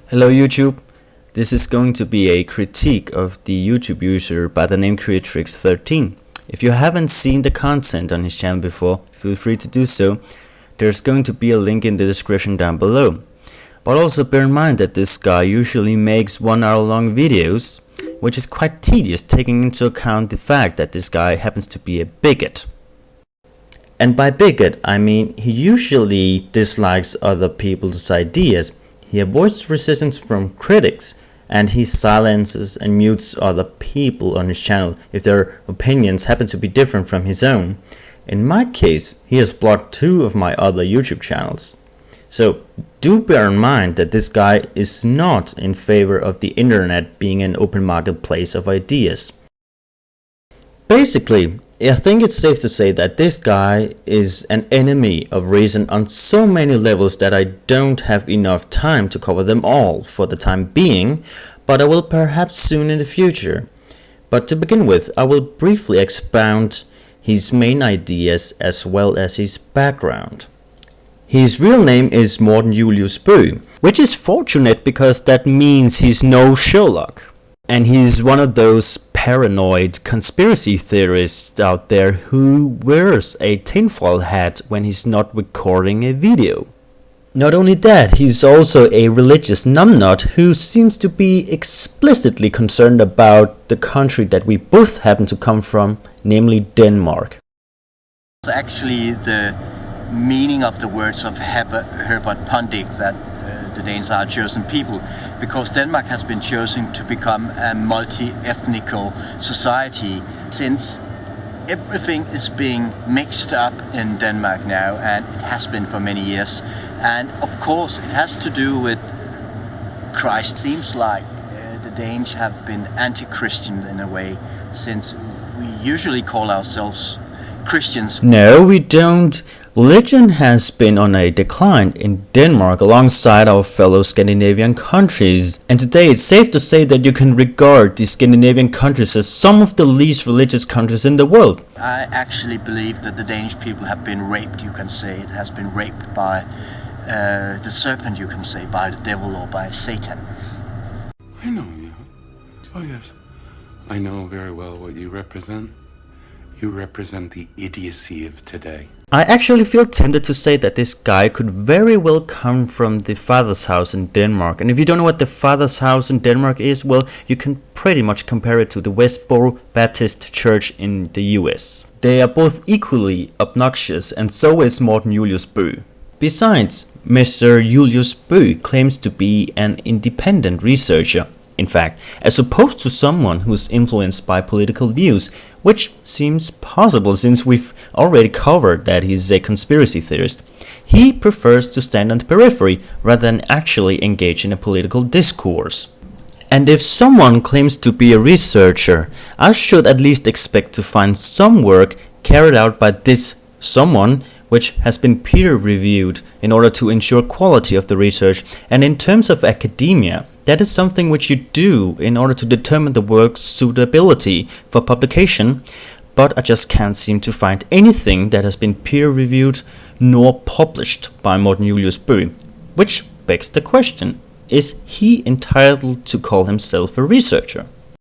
Hello YouTube, this is going to be a critique of the YouTube user by the name Creatrix13. If you haven't seen the content on his channel before, feel free to do so. There's going to be a link in the description down below. But also bear in mind that this guy usually makes 1 hour long videos, which is quite tedious taking into account the fact that this guy happens to be a bigot. And by bigot, I mean he usually dislikes other people's ideas. He avoids resistance from critics, and he silences and mutes other people on his channel if their opinions happen to be different from his own. In my case, he has blocked 2 of my other YouTube channels. So do bear in mind that this guy is not in favor of the internet being an open marketplace of ideas. Basically, I think it's safe to say that this guy is an enemy of reason on so many levels that I don't have enough time to cover them all for the time being, but I will perhaps soon in the future. But to begin with, I will briefly expound his main ideas as well as his background. His real name is Morten Julius Bøgh, which is fortunate because that means he's no Sherlock. And he's one of those paranoid conspiracy theorists out there who wears a tinfoil hat when he's not recording a video. Not only that, he's also a religious numbnut who seems to be explicitly concerned about the country that we both happen to come from, namely Denmark. It's actually the meaning of the words of Herbert Pundik that the Danes are a chosen people, because Denmark has been chosen to become a multi-ethnical society since everything is being mixed up in Denmark now, and it has been for many years. And of course it has to do with Christ. Seems like the Danes have been anti-Christian in a way, since we usually call ourselves Christians. No, we don't. Religion has been on a decline in Denmark alongside our fellow Scandinavian countries, and today it's safe to say that you can regard the Scandinavian countries as some of the least religious countries in the world. I actually believe that the Danish people have been raped, you can say. It has been raped by the serpent, you can say, by the devil or by Satan. I know, yeah. Oh yes, I know very well what you represent. You represent the idiocy of today. I actually feel tempted to say that this guy could very well come from the Father's House in Denmark. And if you don't know what the Father's House in Denmark is, well, you can pretty much compare it to the Westboro Baptist Church in the US. They are both equally obnoxious, and so is Morten Julius Bøgh. Besides, Mr. Julius Bøgh claims to be an independent researcher. In fact, as opposed to someone who's influenced by political views, which seems possible since we've already covered that he's a conspiracy theorist. He prefers to stand on the periphery rather than actually engage in a political discourse. And if someone claims to be a researcher, I should at least expect to find some work carried out by this someone which has been peer-reviewed in order to ensure quality of the research. And in terms of academia, that is something which you do in order to determine the work's suitability for publication, but I just can't seem to find anything that has been peer-reviewed nor published by Morten Julius Bøgh, which begs the question, is he entitled to call himself a researcher?